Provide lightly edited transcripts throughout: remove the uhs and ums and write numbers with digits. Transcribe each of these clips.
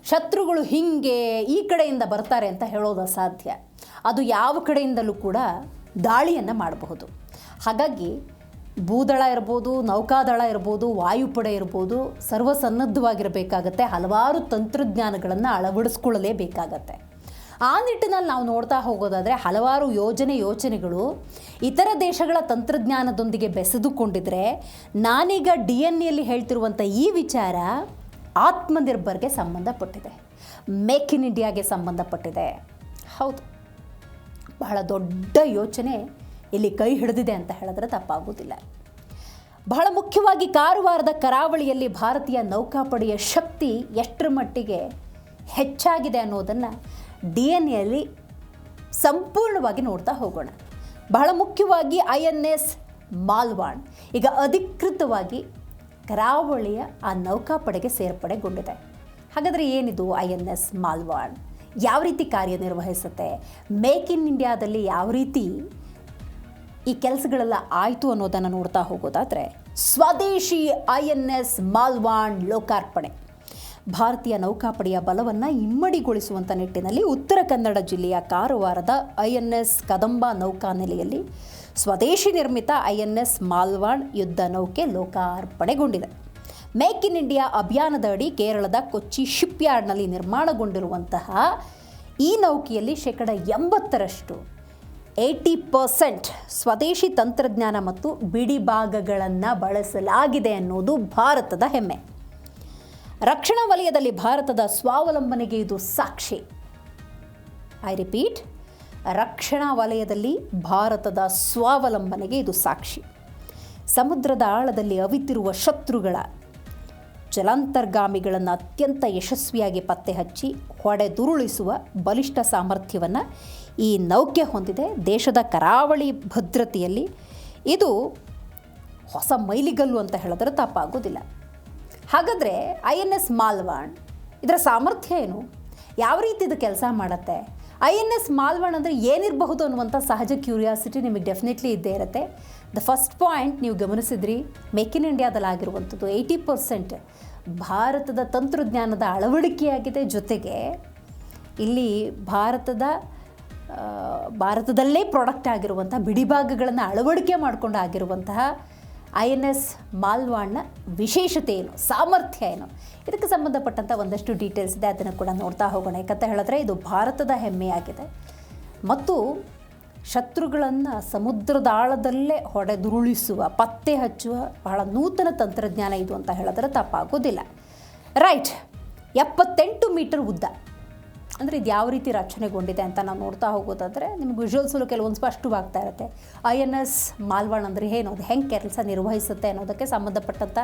ಶತ್ರುಗಳು ಹೀಗೆ ಈ ಕಡೆಯಿಂದ ಬರ್ತಾರೆ ಅಂತ ಹೇಳೋದು ಅಸಾಧ್ಯ. ಅದು ಯಾವ ಕಡೆಯಿಂದಲೂ ಕೂಡ ದಾಳಿಯನ್ನು ಮಾಡಬಹುದು. ಹಾಗಾಗಿ ಭೂದಳ ಇರ್ಬೋದು, ನೌಕಾದಳ ಇರ್ಬೋದು, ವಾಯುಪಡೆ ಇರ್ಬೋದು, ಸರ್ವಸನ್ನದ್ಧವಾಗಿರಬೇಕಾಗತ್ತೆ. ಹಲವಾರು ತಂತ್ರಜ್ಞಾನಗಳನ್ನು ಅಳವಡಿಸ್ಕೊಳ್ಳಲೇಬೇಕಾಗತ್ತೆ. ಆ ನಿಟ್ಟಿನಲ್ಲಿ ನಾವು ನೋಡ್ತಾ ಹೋಗೋದಾದರೆ ಹಲವಾರು ಯೋಚನೆಗಳು ಇತರ ದೇಶಗಳ ತಂತ್ರಜ್ಞಾನದೊಂದಿಗೆ ಬೆಸೆದುಕೊಂಡಿದ್ರೆ, ನಾನೀಗ DNA ಹೇಳ್ತಿರುವಂಥ ಈ ವಿಚಾರ ಆತ್ಮನಿರ್ಭರ್ಗೆ ಸಂಬಂಧಪಟ್ಟಿದೆ, ಮೇಕ್ ಇನ್ ಇಂಡಿಯಾಗೆ ಸಂಬಂಧಪಟ್ಟಿದೆ. ಹೌದು, ಬಹಳ ದೊಡ್ಡ ಯೋಚನೆ ಇಲ್ಲಿ ಕೈ ಹಿಡಿದಿದೆ ಅಂತ ಹೇಳಿದ್ರೆ ತಪ್ಪಾಗೋದಿಲ್ಲ. ಬಹಳ ಮುಖ್ಯವಾಗಿ ಕಾರವಾರದ ಕರಾವಳಿಯಲ್ಲಿ ಭಾರತೀಯ ನೌಕಾಪಡೆಯ ಶಕ್ತಿ ಎಷ್ಟರ ಮಟ್ಟಿಗೆ ಹೆಚ್ಚಾಗಿದೆ ಅನ್ನೋದನ್ನು DNA ಸಂಪೂರ್ಣವಾಗಿ ನೋಡ್ತಾ ಹೋಗೋಣ. ಬಹಳ ಮುಖ್ಯವಾಗಿ INS ಮಾಲ್ವಾನ್ ಈಗ ಅಧಿಕೃತವಾಗಿ ಕರಾವಳಿಯ ಆ ನೌಕಾಪಡೆಗೆ ಸೇರ್ಪಡೆಗೊಂಡಿದೆ. ಹಾಗಾದರೆ ಏನಿದು INS ಮಾಲ್ವಾನ್? ಯಾವ ರೀತಿ ಕಾರ್ಯನಿರ್ವಹಿಸುತ್ತೆ? ಮೇಕ್ ಇನ್ ಇಂಡಿಯಾದಲ್ಲಿ ಯಾವ ರೀತಿ ಈ ಕೆಲಸಗಳೆಲ್ಲ ಆಯಿತು ಅನ್ನೋದನ್ನು ನೋಡ್ತಾ ಹೋಗೋದಾದರೆ, ಸ್ವದೇಶಿ INS ಮಾಲ್ವಾನ್ ಲೋಕಾರ್ಪಣೆ ಭಾರತೀಯ ನೌಕಾಪಡೆಯ ಬಲವನ್ನು ಇಮ್ಮಡಿಗೊಳಿಸುವಂಥ ನಿಟ್ಟಿನಲ್ಲಿ ಉತ್ತರ ಕನ್ನಡ ಜಿಲ್ಲೆಯ ಕಾರವಾರದ INS ಕದಂಬ ನೌಕಾನೆಲೆಯಲ್ಲಿ ಸ್ವದೇಶಿ ನಿರ್ಮಿತ INS ಮಾಲ್ವಾನ್ ಯುದ್ಧ ನೌಕೆ ಲೋಕಾರ್ಪಣೆಗೊಂಡಿದೆ. ಮೇಕ್ ಇನ್ ಇಂಡಿಯಾ ಅಭಿಯಾನದ ಅಡಿ ಕೇರಳದ ಕೊಚ್ಚಿ ಶಿಪ್ಯಾರ್ಡ್ನಲ್ಲಿ ನಿರ್ಮಾಣಗೊಂಡಿರುವಂತಹ ಈ ನೌಕೆಯಲ್ಲಿ 80% ಸ್ವದೇಶಿ ತಂತ್ರಜ್ಞಾನ ಮತ್ತು ಬಿಡಿಭಾಗಗಳನ್ನು ಬಳಸಲಾಗಿದೆ ಅನ್ನೋದು ಭಾರತದ ಹೆಮ್ಮೆ. ರಕ್ಷಣಾ ವಲಯದಲ್ಲಿ ಭಾರತದ ಸ್ವಾವಲಂಬನೆಗೆ ಇದು ಸಾಕ್ಷಿ. ಐ ರಿಪೀಟ್, ರಕ್ಷಣಾ ವಲಯದಲ್ಲಿ ಭಾರತದ ಸ್ವಾವಲಂಬನೆಗೆ ಇದು ಸಾಕ್ಷಿ. ಸಮುದ್ರದ ಆಳದಲ್ಲಿ ಅವಿತಿರುವ ಶತ್ರುಗಳ ಜಲಾಂತರ್ಗಾಮಿಗಳನ್ನು ಅತ್ಯಂತ ಯಶಸ್ವಿಯಾಗಿ ಪತ್ತೆ ಹಚ್ಚಿ ಹೊಡೆದುರುಳಿಸುವ ಬಲಿಷ್ಠ ಸಾಮರ್ಥ್ಯವನ್ನು ಈ ನೌಕೆ ಹೊಂದಿದೆ. ದೇಶದ ಕರಾವಳಿ ಭದ್ರತೆಯಲ್ಲಿ ಇದು ಹೊಸ ಮೈಲಿಗಲ್ಲು ಅಂತ ಹೇಳಿದ್ರೆ ತಪ್ಪಾಗೋದಿಲ್ಲ. ಹಾಗಾದರೆ INS ಮಾಲ್ವಾನ್ ಇದರ ಸಾಮರ್ಥ್ಯ ಏನು? ಯಾವ ರೀತಿ ಇದು ಕೆಲಸ ಮಾಡುತ್ತೆ? INS ಮಾಲ್ವಾನ್ ಅಂದರೆ ಏನಿರಬಹುದು ಅನ್ನುವಂಥ ಸಹಜ ಕ್ಯೂರಿಯಾಸಿಟಿ ನಿಮಗೆ ಡೆಫಿನೆಟ್ಲಿ ಇದ್ದೇ ಇರುತ್ತೆ. ದ ಫಸ್ಟ್ ಪಾಯಿಂಟ್ ನೀವು ಗಮನಿಸಿದ್ರಿ, ಮೇಕ್ ಇನ್ ಇಂಡಿಯಾದಲ್ಲಾಗಿರುವಂಥದ್ದು 80% ಭಾರತದ ತಂತ್ರಜ್ಞಾನದ ಅಳವಡಿಕೆಯಾಗಿದೆ. ಜೊತೆಗೆ ಇಲ್ಲಿ ಭಾರತದಲ್ಲೇ ಪ್ರಾಡಕ್ಟ್ ಆಗಿರುವಂಥ ಬಿಡಿಭಾಗಗಳನ್ನು ಅಳವಡಿಕೆ ಮಾಡಿಕೊಂಡು ಆಗಿರುವಂತಹ INS ಮಾಲ್ವಾನ್ನ ವಿಶೇಷತೆ ಏನು, ಸಾಮರ್ಥ್ಯ ಏನು, ಇದಕ್ಕೆ ಸಂಬಂಧಪಟ್ಟಂಥ ಒಂದಷ್ಟು ಡೀಟೇಲ್ಸ್ ಇದೆ. ಅದನ್ನು ಕೂಡ ನೋಡ್ತಾ ಹೋಗೋಣ. ಯಾಕಂತ ಹೇಳಿದ್ರೆ ಇದು ಭಾರತದ ಹೆಮ್ಮೆಯಾಗಿದೆ ಮತ್ತು ಶತ್ರುಗಳನ್ನು ಸಮುದ್ರದ ಆಳದಲ್ಲೇ ಹೊಡೆದುರುಳಿಸುವ, ಪತ್ತೆ ಹಚ್ಚುವ ಬಹಳ ನೂತನ ತಂತ್ರಜ್ಞಾನ ಇದು ಅಂತ ಹೇಳಿದ್ರೆ ತಪ್ಪಾಗೋದಿಲ್ಲ. ರೈಟ್, 78 ಮೀಟರ್ ಉದ್ದ. ಅಂದರೆ ಇದು ಯಾವ ರೀತಿ ರಚನೆಗೊಂಡಿದೆ ಅಂತ ನಾವು ನೋಡ್ತಾ ಹೋಗೋದಾದರೆ ನಿಮಗೆ ವಿಜುವಲ್ಸಲ್ಲೂ ಕೆಲವೊಂದು ಸ್ಪಷ್ಟವಾಗ್ತಾ ಇರುತ್ತೆ. INS ಮಾಲ್ವಾನ್ ಅಂದರೆ ಏನು, ಅದು ಹೆಂಗೆ ಕೆಲಸ ನಿರ್ವಹಿಸುತ್ತೆ ಅನ್ನೋದಕ್ಕೆ ಸಂಬಂಧಪಟ್ಟಂಥ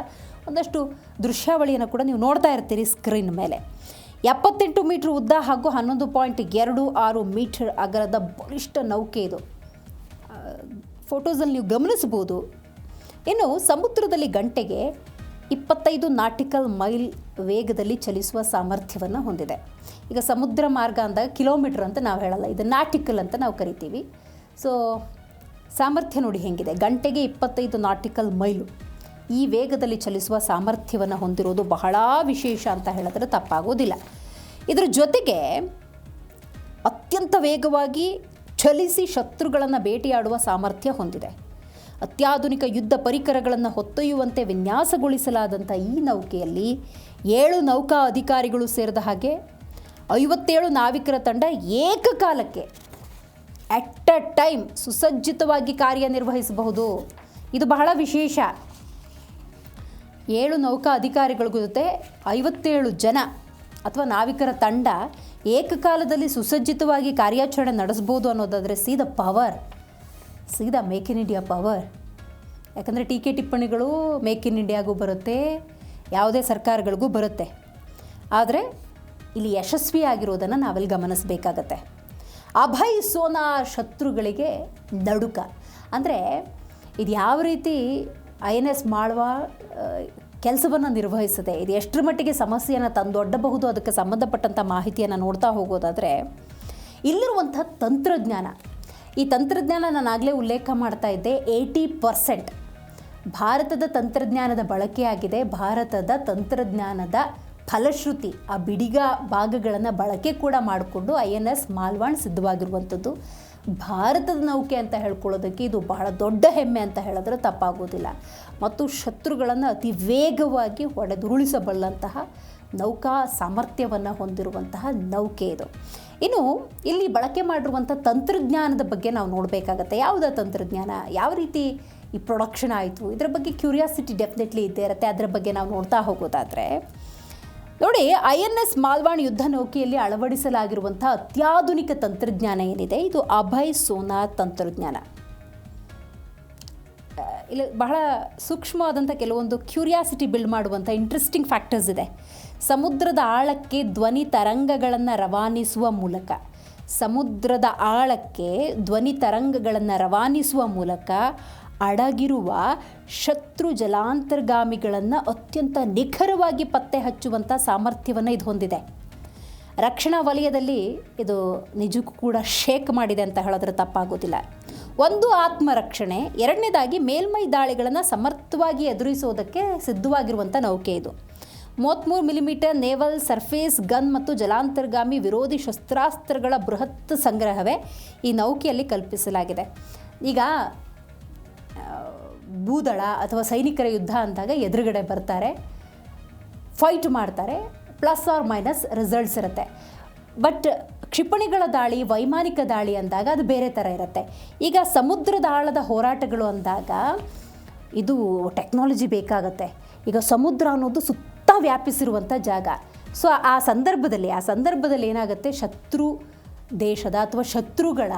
ಒಂದಷ್ಟು ದೃಶ್ಯಾವಳಿಯನ್ನು ಕೂಡ ನೀವು ನೋಡ್ತಾ ಇರ್ತೀರಿ ಸ್ಕ್ರೀನ್ ಮೇಲೆ. 78 ಮೀಟರ್ ಉದ್ದ ಹಾಗೂ 11.26 ಮೀಟರ್ ಅಗಲದ ಬಲಿಷ್ಠ ನೌಕೆ ಇದು. ಫೋಟೋಸಲ್ಲಿ ನೀವು ಗಮನಿಸ್ಬೋದು. ಇನ್ನು ಸಮುದ್ರದಲ್ಲಿ ಗಂಟೆಗೆ 25 ನಾಟಿಕಲ್ ಮೈಲ್ ವೇಗದಲ್ಲಿ ಚಲಿಸುವ ಸಾಮರ್ಥ್ಯವನ್ನು ಹೊಂದಿದೆ. ಈಗ ಸಮುದ್ರ ಮಾರ್ಗ ಅಂದಾಗ ಕಿಲೋಮೀಟರ್ ಅಂತ ನಾವು ಹೇಳಲ್ಲ, ಇದು ನಾಟಿಕಲ್ ಅಂತ ನಾವು ಕರಿತೀವಿ. ಸೊ ಸಾಮರ್ಥ್ಯ ನೋಡಿ ಹೆಂಗಿದೆ, ಗಂಟೆಗೆ 25 ನಾಟಿಕಲ್ ಮೈಲು ಈ ವೇಗದಲ್ಲಿ ಚಲಿಸುವ ಸಾಮರ್ಥ್ಯವನ್ನು ಹೊಂದಿರೋದು ಬಹಳ ವಿಶೇಷ ಅಂತ ಹೇಳಿದ್ರೆ ತಪ್ಪಾಗೋದಿಲ್ಲ. ಇದರ ಜೊತೆಗೆ ಅತ್ಯಂತ ವೇಗವಾಗಿ ಚಲಿಸಿ ಶತ್ರುಗಳನ್ನು ಬೇಟೆಯಾಡುವ ಸಾಮರ್ಥ್ಯ ಹೊಂದಿದೆ. ಅತ್ಯಾಧುನಿಕ ಯುದ್ಧ ಪರಿಕರಗಳನ್ನು ಹೊತ್ತೊಯ್ಯುವಂತೆ ವಿನ್ಯಾಸಗೊಳಿಸಲಾದಂಥ ಈ ನೌಕೆಯಲ್ಲಿ 7 ನೌಕಾ ಅಧಿಕಾರಿಗಳು ಸೇರಿದ ಹಾಗೆ 57 ನಾವಿಕರ ತಂಡ ಏಕಕಾಲಕ್ಕೆ ಅಟ್ ಅ ಟೈಮ್ ಸುಸಜ್ಜಿತವಾಗಿ ಕಾರ್ಯನಿರ್ವಹಿಸಬಹುದು. ಇದು ಬಹಳ ವಿಶೇಷ. 7 ನೌಕಾ ಅಧಿಕಾರಿಗಳ ಜೊತೆ 57 ಜನ ಅಥವಾ ನಾವಿಕರ ತಂಡ ಏಕಕಾಲದಲ್ಲಿ ಸುಸಜ್ಜಿತವಾಗಿ ಕಾರ್ಯಾಚರಣೆ ನಡೆಸ್ಬೋದು ಅನ್ನೋದಾದರೆ ಸೀದಾ ಮೇಕ್ ಇನ್ ಇಂಡಿಯಾ ಪವರ್. ಯಾಕಂದರೆ ಟೀಕೆ ಟಿಪ್ಪಣಿಗಳು ಮೇಕ್ ಇನ್ ಇಂಡಿಯಾಗೂ ಬರುತ್ತೆ, ಯಾವುದೇ ಸರ್ಕಾರಗಳಿಗೂ ಬರುತ್ತೆ. ಆದರೆ ಇಲ್ಲಿ ಯಶಸ್ವಿಯಾಗಿರೋದನ್ನು ನಾವೆಲ್ಲಿ ಗಮನಿಸಬೇಕಾಗತ್ತೆ. ಅಭಯ್ ಸೋನಾರ್ ಶತ್ರುಗಳಿಗೆ ನಡುಕ. ಅಂದರೆ ಇದು ಯಾವ ರೀತಿ INS ಮಾಳ್ವಾ ಕೆಲಸವನ್ನು ನಿರ್ವಹಿಸುತ್ತೆ, ಇದು ಎಷ್ಟರ ಮಟ್ಟಿಗೆ ಸಮಸ್ಯೆಯನ್ನು ತಂದೊಡ್ಡಬಹುದು, ಅದಕ್ಕೆ ಸಂಬಂಧಪಟ್ಟಂಥ ಮಾಹಿತಿಯನ್ನು ನೋಡ್ತಾ ಹೋಗೋದಾದರೆ ಇಲ್ಲಿರುವಂಥ ತಂತ್ರಜ್ಞಾನ, ಈ ತಂತ್ರಜ್ಞಾನ ನಾನು ಆಗಲೇ ಉಲ್ಲೇಖ ಮಾಡ್ತಾ ಇದ್ದೆ. 80% ಭಾರತದ ತಂತ್ರಜ್ಞಾನದ ಬಳಕೆಯಾಗಿದೆ. ಭಾರತದ ತಂತ್ರಜ್ಞಾನದ ಫಲಶ್ರುತಿ ಆ ಬಿಡಿಗ ಭಾಗಗಳನ್ನು ಬಳಕೆ ಕೂಡ ಮಾಡಿಕೊಂಡು INS ಮಾಲ್ವಾನ್ ಸಿದ್ಧವಾಗಿರುವಂಥದ್ದು. ಭಾರತದ ನೌಕೆ ಅಂತ ಹೇಳ್ಕೊಳ್ಳೋದಕ್ಕೆ ಇದು ಬಹಳ ದೊಡ್ಡ ಹೆಮ್ಮೆ ಅಂತ ಹೇಳಿದ್ರೆ ತಪ್ಪಾಗೋದಿಲ್ಲ. ಮತ್ತು ಶತ್ರುಗಳನ್ನು ಅತಿ ವೇಗವಾಗಿ ಹೊಡೆದುರುಳಿಸಬಲ್ಲಂತಹ ನೌಕಾ ಸಾಮರ್ಥ್ಯವನ್ನು ಹೊಂದಿರುವಂತಹ ನೌಕೆ ಇದು. ಇನ್ನು ಇಲ್ಲಿ ಬಳಕೆ ಮಾಡಿರುವಂಥ ತಂತ್ರಜ್ಞಾನದ ಬಗ್ಗೆ ನಾವು ನೋಡಬೇಕಾಗತ್ತೆ. ಯಾವುದೇ ತಂತ್ರಜ್ಞಾನ, ಯಾವ ರೀತಿ ಈ ಪ್ರೊಡಕ್ಷನ್ ಆಯಿತು, ಇದರ ಬಗ್ಗೆ ಕ್ಯೂರಿಯಾಸಿಟಿ ಡೆಫಿನೆಟ್ಲಿ ಇದ್ದೇ ಇರುತ್ತೆ. ಅದರ ಬಗ್ಗೆ ನಾವು ನೋಡ್ತಾ ಹೋಗೋದಾದರೆ ನೋಡಿ, INS ಮಾಲ್ವಾನ್ ಯುದ್ಧ ನೌಕೆಯಲ್ಲಿ ಅಳವಡಿಸಲಾಗಿರುವಂಥ ಅತ್ಯಾಧುನಿಕ ತಂತ್ರಜ್ಞಾನ ಏನಿದೆ, ಇದು ಅಭಯ್ ಸೋನಾರ್ ತಂತ್ರಜ್ಞಾನ. ಇಲ್ಲಿ ಬಹಳ ಸೂಕ್ಷ್ಮವಾದಂಥ ಕೆಲವೊಂದು ಕ್ಯೂರಿಯಾಸಿಟಿ ಬಿಲ್ಡ್ ಮಾಡುವಂಥ ಇಂಟ್ರೆಸ್ಟಿಂಗ್ ಫ್ಯಾಕ್ಟರ್ಸ್ ಇದೆ. ಸಮುದ್ರದ ಆಳಕ್ಕೆ ಧ್ವನಿ ತರಂಗಗಳನ್ನು ರವಾನಿಸುವ ಮೂಲಕ ಅಡಗಿರುವ ಶತ್ರು ಜಲಾಂತರ್ಗಾಮಿಗಳನ್ನು ಅತ್ಯಂತ ನಿಖರವಾಗಿ ಪತ್ತೆ ಹಚ್ಚುವಂಥ ಸಾಮರ್ಥ್ಯವನ್ನು ಇದು ಹೊಂದಿದೆ. ರಕ್ಷಣಾ ವಲಯದಲ್ಲಿ ಇದು ನಿಜಕ್ಕೂ ಕೂಡ ಶೇಕ್ ಮಾಡಿದೆ ಅಂತ ಹೇಳಿದ್ರೆ ತಪ್ಪಾಗೋದಿಲ್ಲ. ಒಂದು ಆತ್ಮರಕ್ಷಣೆ, ಎರಡನೇದಾಗಿ ಮೇಲ್ಮೈ ದಾಳಿಗಳನ್ನು ಸಮರ್ಥವಾಗಿ ಎದುರಿಸೋದಕ್ಕೆ ಸಿದ್ಧವಾಗಿರುವಂಥ ನೌಕೆ ಇದು. 33 mm ನೇವಲ್ ಸರ್ಫೇಸ್ ಗನ್ ಮತ್ತು ಜಲಾಂತರ್ಗಾಮಿ ವಿರೋಧಿ ಶಸ್ತ್ರಾಸ್ತ್ರಗಳ ಬೃಹತ್ ಸಂಗ್ರಹವೇ ಈ ನೌಕೆಯಲ್ಲಿ ಕಲ್ಪಿಸಲಾಗಿದೆ. ಈಗ ಭೂದಳ ಅಥವಾ ಸೈನಿಕರ ಯುದ್ಧ ಅಂದಾಗ ಎದುರುಗಡೆ ಬರ್ತಾರೆ, ಫೈಟ್ ಮಾಡ್ತಾರೆ, ಪ್ಲಸ್ ಆರ್ ಮೈನಸ್ ರಿಸಲ್ಟ್ಸ್ ಇರುತ್ತೆ. ಬಟ್ ಕ್ಷಿಪಣಿಗಳ ದಾಳಿ, ವೈಮಾನಿಕ ದಾಳಿ ಅಂದಾಗ ಅದು ಬೇರೆ ಥರ ಇರುತ್ತೆ. ಈಗ ಸಮುದ್ರದ ಆಳದ ಹೋರಾಟಗಳು ಅಂದಾಗ ಇದು ಟೆಕ್ನಾಲಜಿ ಬೇಕಾಗತ್ತೆ. ಈಗ ಸಮುದ್ರ ಅನ್ನೋದು ಸುತ್ತ ವ್ಯಾಪಿಸಿರುವಂಥ ಜಾಗ. ಸೊ ಆ ಸಂದರ್ಭದಲ್ಲಿ ಏನಾಗುತ್ತೆ, ಶತ್ರು ದೇಶದ ಅಥವಾ ಶತ್ರುಗಳ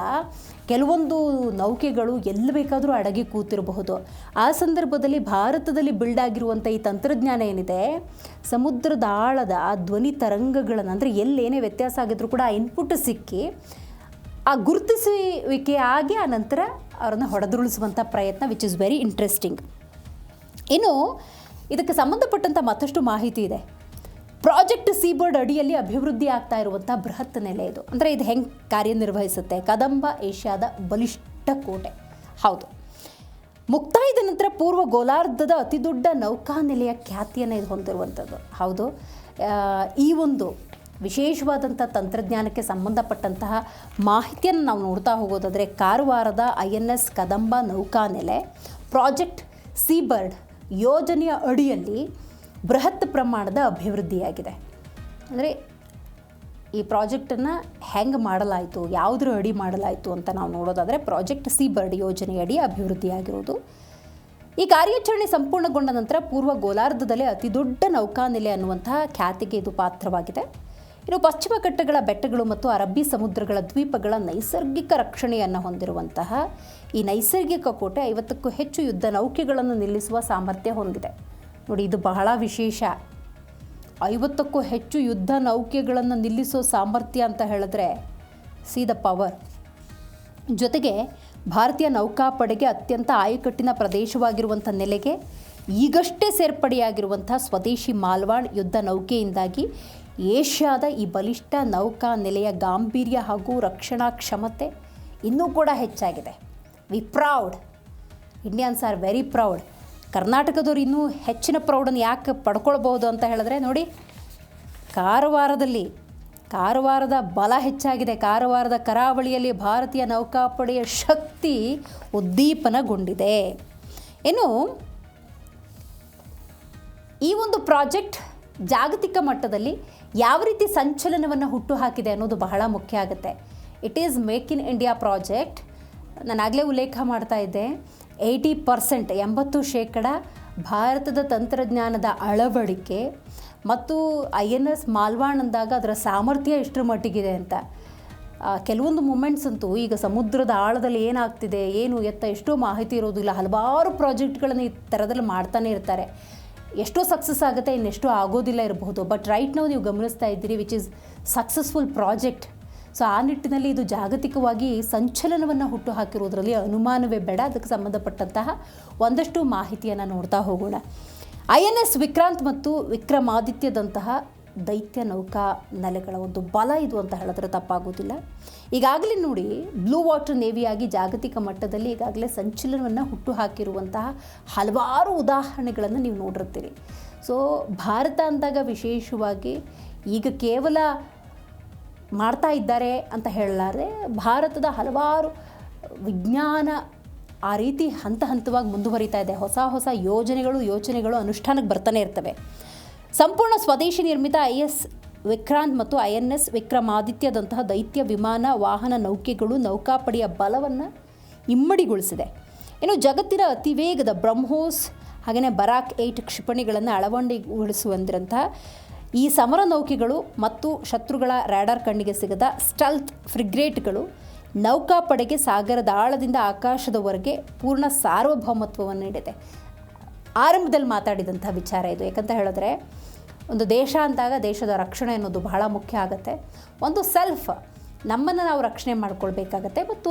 ಕೆಲವೊಂದು ನೌಕೆಗಳು ಎಲ್ಲಿ ಬೇಕಾದರೂ ಅಡಗಿ ಕೂತಿರಬಹುದು. ಆ ಸಂದರ್ಭದಲ್ಲಿ ಭಾರತದಲ್ಲಿ ಬಿಲ್ಡ್ ಆಗಿರುವಂಥ ಈ ತಂತ್ರಜ್ಞಾನ ಏನಿದೆ, ಸಮುದ್ರದ ಆಳದ ಆ ಧ್ವನಿ ತರಂಗಗಳನ್ನು, ಅಂದರೆ ಎಲ್ಲೇನೇ ವ್ಯತ್ಯಾಸ ಆಗಿದ್ರೂ ಕೂಡ ಆ ಇನ್ಪುಟ್ ಸಿಕ್ಕಿ ಆ ಗುರುತಿಸುವಿಕೆ ಆಗಿ ಆ ನಂತರ ಅವರನ್ನು ಹೊಡೆದುರುಳಿಸುವಂಥ ಪ್ರಯತ್ನ, ವಿಚ್ ಇಸ್ ವೆರಿ ಇಂಟ್ರೆಸ್ಟಿಂಗ್. ಇನ್ನು ಇದಕ್ಕೆ ಸಂಬಂಧಪಟ್ಟಂಥ ಮತ್ತಷ್ಟು ಮಾಹಿತಿ ಇದೆ. ಪ್ರಾಜೆಕ್ಟ್ ಸೀಬರ್ಡ್ ಅಡಿಯಲ್ಲಿ ಅಭಿವೃದ್ಧಿ ಆಗ್ತಾ ಇರುವಂಥ ಬೃಹತ್ ನೆಲೆ ಇದು. ಅಂದರೆ ಇದು ಹೆಂಗೆ ಕಾರ್ಯನಿರ್ವಹಿಸುತ್ತೆ? ಕದಂಬ ಏಷ್ಯಾದ ಬಲಿಷ್ಠ ಕೋಟೆ. ಹೌದು, ಮುಕ್ತಾಯದ ನಂತರ ಪೂರ್ವ ಗೋಲಾರ್ಧದ ಅತಿದೊಡ್ಡ ನೌಕಾನೆಲೆಯ ಖ್ಯಾತಿಯನ್ನು ಇದು ಹೊಂದಿರುವಂಥದ್ದು. ಹೌದು, ಈ ಒಂದು ವಿಶೇಷವಾದಂಥ ತಂತ್ರಜ್ಞಾನಕ್ಕೆ ಸಂಬಂಧಪಟ್ಟಂತಹ ಮಾಹಿತಿಯನ್ನು ನಾವು ನೋಡ್ತಾ ಹೋಗೋದಾದರೆ, ಕಾರವಾರದ INS ಕದಂಬ ನೌಕಾನೆಲೆ ಪ್ರಾಜೆಕ್ಟ್ ಸೀಬರ್ಡ್ ಯೋಜನೆಯ ಅಡಿಯಲ್ಲಿ ಬೃಹತ್ ಪ್ರಮಾಣದ ಅಭಿವೃದ್ಧಿಯಾಗಿದೆ. ಅಂದರೆ ಈ ಪ್ರಾಜೆಕ್ಟನ್ನು ಹೆಂಗೆ ಮಾಡಲಾಯಿತು, ಯಾವುದರ ಅಡಿ ಮಾಡಲಾಯಿತು ಅಂತ ನಾವು ನೋಡೋದಾದರೆ, ಪ್ರಾಜೆಕ್ಟ್ ಸೀಬರ್ಡ್ ಯೋಜನೆಯಡಿ ಅಭಿವೃದ್ಧಿಯಾಗಿರೋದು. ಈ ಕಾರ್ಯಾಚರಣೆ ಸಂಪೂರ್ಣಗೊಂಡ ನಂತರ ಪೂರ್ವ ಗೋಲಾರ್ಧದಲ್ಲೇ ಅತಿ ದೊಡ್ಡ ನೌಕಾನೆಲೆ ಅನ್ನುವಂತಹ ಖ್ಯಾತಿಗೆ ಇದು ಪಾತ್ರವಾಗಿದೆ. ಇನ್ನು ಪಶ್ಚಿಮ ಘಟ್ಟಗಳ ಬೆಟ್ಟಗಳು ಮತ್ತು ಅರಬ್ಬಿ ಸಮುದ್ರಗಳ ದ್ವೀಪಗಳ ನೈಸರ್ಗಿಕ ರಕ್ಷಣೆಯನ್ನು ಹೊಂದಿರುವಂತಹ ಈ ನೈಸರ್ಗಿಕ ಕೋಟೆ 50ಕ್ಕೂ ಹೆಚ್ಚು ಯುದ್ಧ ನೌಕೆಗಳನ್ನು ನಿಲ್ಲಿಸುವ ಸಾಮರ್ಥ್ಯ ಹೊಂದಿದೆ. ನೋಡಿ, ಇದು ಬಹಳ ವಿಶೇಷ. 50ಕ್ಕೂ ಹೆಚ್ಚು ಯುದ್ಧ ನೌಕೆಗಳನ್ನು ನಿಲ್ಲಿಸೋ ಸಾಮರ್ಥ್ಯ ಅಂತ ಹೇಳಿದ್ರೆ ಸಿ ದ ಪವರ್. ಜೊತೆಗೆ ಭಾರತೀಯ ನೌಕಾಪಡೆಗೆ ಅತ್ಯಂತ ಆಯಕಟ್ಟಿನ ಪ್ರದೇಶವಾಗಿರುವಂಥ ನೆಲೆಗೆ ಈಗಷ್ಟೇ ಸೇರ್ಪಡೆಯಾಗಿರುವಂಥ ಸ್ವದೇಶಿ ಮಾಲ್ವಾನ್ ಯುದ್ಧ ನೌಕೆಯಿಂದಾಗಿ ಏಷ್ಯಾದ ಈ ಬಲಿಷ್ಠ ನೌಕಾ ನೆಲೆಯ ಗಾಂಭೀರ್ಯ ಹಾಗೂ ರಕ್ಷಣಾ ಕ್ಷಮತೆ ಇನ್ನೂ ಕೂಡ ಹೆಚ್ಚಾಗಿದೆ. We proud, Indians are very proud. ಕರ್ನಾಟಕದವ್ರು ಇನ್ನೂ ಹೆಚ್ಚಿನ ಪ್ರೌಡನ್ನು ಯಾಕೆ ಪಡ್ಕೊಳ್ಬೋದು ಅಂತ ಹೇಳಿದ್ರೆ, ನೋಡಿ, ಕಾರವಾರದ ಬಲ ಹೆಚ್ಚಾಗಿದೆ. ಕಾರವಾರದ ಕರಾವಳಿಯಲ್ಲಿ ಭಾರತೀಯ ನೌಕಾಪಡೆಯ ಶಕ್ತಿ ಉದ್ದೀಪನಗೊಂಡಿದೆ. ಇನ್ನು ಈ ಒಂದು ಪ್ರಾಜೆಕ್ಟ್ ಜಾಗತಿಕ ಮಟ್ಟದಲ್ಲಿ ಯಾವ ರೀತಿ ಸಂಚಲನವನ್ನು ಹುಟ್ಟುಹಾಕಿದೆ ಅನ್ನೋದು ಬಹಳ ಮುಖ್ಯ ಆಗುತ್ತೆ. It is make in India project. ನಾನು ಆಗಲೇ ಉಲ್ಲೇಖ ಮಾಡ್ತಾ ಇದ್ದೆ, 80% ಭಾರತದ ತಂತ್ರಜ್ಞಾನದ ಅಳವಡಿಕೆ ಮತ್ತು INS ಮಾಲ್ವಾನ್ ಅಂದಾಗ ಅದರ ಸಾಮರ್ಥ್ಯ ಎಷ್ಟರ ಮಟ್ಟಿಗಿದೆ ಅಂತ. ಕೆಲವೊಂದು ಮೂಮೆಂಟ್ಸ್ ಅಂತೂ ಈಗ ಸಮುದ್ರದ ಆಳದಲ್ಲಿ ಏನಾಗ್ತಿದೆ, ಏನು ಎತ್ತ ಎಷ್ಟೋ ಮಾಹಿತಿ ಇರೋದಿಲ್ಲ. ಹಲವಾರು ಪ್ರಾಜೆಕ್ಟ್ಗಳನ್ನು ಈ ಥರದಲ್ಲಿ ಮಾಡ್ತಾನೆ ಇರ್ತಾರೆ. ಎಷ್ಟೋ ಸಕ್ಸಸ್ ಆಗುತ್ತೆ, ಇನ್ನೆಷ್ಟೋ ಆಗೋದಿಲ್ಲ ಇರಬಹುದು. ಬಟ್ ರೈಟ್ ನಾವು ನೀವು ಗಮನಿಸ್ತಾ ಇದ್ದೀರಿ, which is successful project. So ಆ ನಿಟ್ಟಿನಲ್ಲಿ ಇದು ಜಾಗತಿಕವಾಗಿ ಸಂಚಲನವನ್ನು ಹುಟ್ಟು ಹಾಕಿರೋದ್ರಲ್ಲಿ ಅನುಮಾನವೇ ಬೇಡ. ಅದಕ್ಕೆ ಸಂಬಂಧಪಟ್ಟಂತಹ ಒಂದಷ್ಟು ಮಾಹಿತಿಯನ್ನು ನೋಡ್ತಾ ಹೋಗೋಣ. INS ವಿಕ್ರಾಂತ್ ಮತ್ತು ವಿಕ್ರಮಾದಿತ್ಯದಂತಹ ದೈತ್ಯ ನೌಕಾ ನೆಲೆಗಳ ಒಂದು ಬಲ ಇದು ಅಂತ ಹೇಳಿದ್ರೆ ತಪ್ಪಾಗೋದಿಲ್ಲ. ಈಗಾಗಲೇ ನೋಡಿ, ಬ್ಲೂ ವಾಟರ್ ನೇವಿಯಾಗಿ ಜಾಗತಿಕ ಮಟ್ಟದಲ್ಲಿ ಈಗಾಗಲೇ ಸಂಚಲನವನ್ನು ಹುಟ್ಟು ಹಾಕಿರುವಂತಹ ಹಲವಾರು ಉದಾಹರಣೆಗಳನ್ನು ನೀವು ನೋಡಿರ್ತೀರಿ. ಸೊ ಭಾರತ ಅಂದಾಗ ವಿಶೇಷವಾಗಿ ಈಗ ಕೇವಲ ಮಾಡ್ತಾ ಇದ್ದಾರೆ ಅಂತ ಹೇಳಲಾರದೆ ಭಾರತದ ಹಲವಾರು ವಿಜ್ಞಾನ ಆ ರೀತಿ ಹಂತ ಹಂತವಾಗಿ ಮುಂದುವರಿತಾ ಇದೆ. ಹೊಸ ಹೊಸ ಯೋಚನೆಗಳು ಅನುಷ್ಠಾನಕ್ಕೆ ಬರ್ತಾನೆ ಇರ್ತವೆ. ಸಂಪೂರ್ಣ ಸ್ವದೇಶಿ ನಿರ್ಮಿತ IS ವಿಕ್ರಾಂತ್ ಮತ್ತು INS ವಿಕ್ರಮಾದಿತ್ಯದಂತಹ ದೈತ್ಯ ವಿಮಾನ ವಾಹನ ನೌಕೆಗಳು ನೌಕಾಪಡೆಯ ಬಲವನ್ನು ಇಮ್ಮಡಿಗೊಳಿಸಿದೆ. ಇನ್ನು ಜಗತ್ತಿನ ಅತಿ ವೇಗದ ಬ್ರಹ್ಮೋಸ್ ಹಾಗೆಯೇ ಬರಾಕ್ 8 ಕ್ಷಿಪಣಿಗಳನ್ನು ಅಳವಡಿಗೊಳಿಸುವಂತಹ ಈ ಸಮರ ನೌಕೆಗಳು ಮತ್ತು ಶತ್ರುಗಳ ರ್ಯಾಡಾರ್ ಕಣ್ಣಿಗೆ ಸಿಗದ ಸ್ಟಲ್ತ್ ಫ್ರಿಗೇಟ್ಗಳು ನೌಕಾಪಡೆಗೆ ಸಾಗರದ ಆಳದಿಂದ ಆಕಾಶದವರೆಗೆ ಪೂರ್ಣ ಸಾರ್ವಭೌಮತ್ವವನ್ನು ನೀಡಿದೆ. ಆರಂಭದಲ್ಲಿ ಮಾತಾಡಿದಂಥ ವಿಚಾರ ಇದು. ಯಾಕಂತ ಹೇಳಿದ್ರೆ ಒಂದು ದೇಶ ಅಂದಾಗ ದೇಶದ ರಕ್ಷಣೆ ಅನ್ನೋದು ಬಹಳ ಮುಖ್ಯ ಆಗುತ್ತೆ. ಒಂದು ಸೆಲ್ಫ್ ನಮ್ಮನ್ನು ನಾವು ರಕ್ಷಣೆ ಮಾಡಿಕೊಳ್ಬೇಕಾಗತ್ತೆ. ಮತ್ತು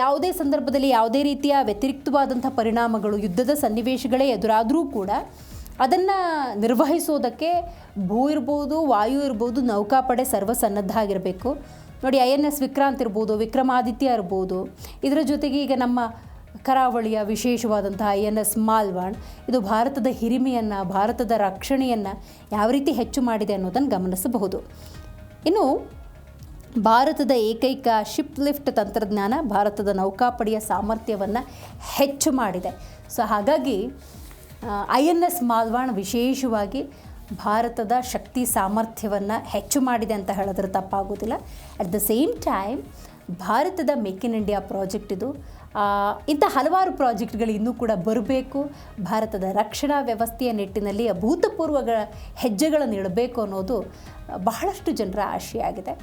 ಯಾವುದೇ ಸಂದರ್ಭದಲ್ಲಿ ಯಾವುದೇ ರೀತಿಯ ವ್ಯತಿರಿಕ್ತವಾದಂಥ ಪರಿಣಾಮಗಳು ಯುದ್ಧದ ಸನ್ನಿವೇಶಗಳೇ ಎದುರಾದರೂ ಕೂಡ ಅದನ್ನು ನಿರ್ವಹಿಸೋದಕ್ಕೆ ಭೂ ಇರ್ಬೋದು, ವಾಯು ಇರ್ಬೋದು, ನೌಕಾಪಡೆ ಸರ್ವಸನ್ನದ್ಧ ಆಗಿರಬೇಕು. ನೋಡಿ, INS ವಿಕ್ರಾಂತ್ ಇರ್ಬೋದು, ವಿಕ್ರಮಾದಿತ್ಯ ಇರ್ಬೋದು, ಇದರ ಜೊತೆಗೆ ಈಗ ನಮ್ಮ ಕರಾವಳಿಯ ವಿಶೇಷವಾದಂತಹ INS ಮಾಲ್ವಾನ್ ಇದು ಭಾರತದ ಹಿರಿಮೆಯನ್ನು, ಭಾರತದ ರಕ್ಷಣೆಯನ್ನು ಯಾವ ರೀತಿ ಹೆಚ್ಚು ಮಾಡಿದೆ ಅನ್ನೋದನ್ನು ಗಮನಿಸಬಹುದು. ಇನ್ನು ಭಾರತದ ಏಕೈಕ ಶಿಪ್ ಲಿಫ್ಟ್ ತಂತ್ರಜ್ಞಾನ ಭಾರತದ ನೌಕಾಪಡೆಯ ಸಾಮರ್ಥ್ಯವನ್ನು ಹೆಚ್ಚು ಮಾಡಿದೆ. ಸೊ ಹಾಗಾಗಿ INS ಮಾಲ್ವಾನ್ ವಿಶೇಷವಾಗಿ ಭಾರತದ ಶಕ್ತಿ ಸಾಮರ್ಥ್ಯವನ್ನು ಹೆಚ್ಚು ಮಾಡಿದೆ ಅಂತ ಹೇಳಿದ್ರೆ ತಪ್ಪಾಗೋದಿಲ್ಲ. ಅಟ್ ದ ಸೇಮ್ ಟೈಮ್ ಭಾರತದ ಮೇಕ್ ಇನ್ ಇಂಡಿಯಾ ಪ್ರಾಜೆಕ್ಟ್ ಇದು. ಇಂಥ ಹಲವಾರು ಪ್ರಾಜೆಕ್ಟ್ಗಳು ಇನ್ನೂ ಕೂಡ ಬರಬೇಕು. ಭಾರತದ ರಕ್ಷಣಾ ವ್ಯವಸ್ಥೆಯ ನಿಟ್ಟಿನಲ್ಲಿ ಅಭೂತಪೂರ್ವ ಹೆಜ್ಜೆಗಳನ್ನು ಇಡಬೇಕು ಅನ್ನೋದು ಬಹಳಷ್ಟು ಜನರ ಆಶೆಯಾಗಿದೆ.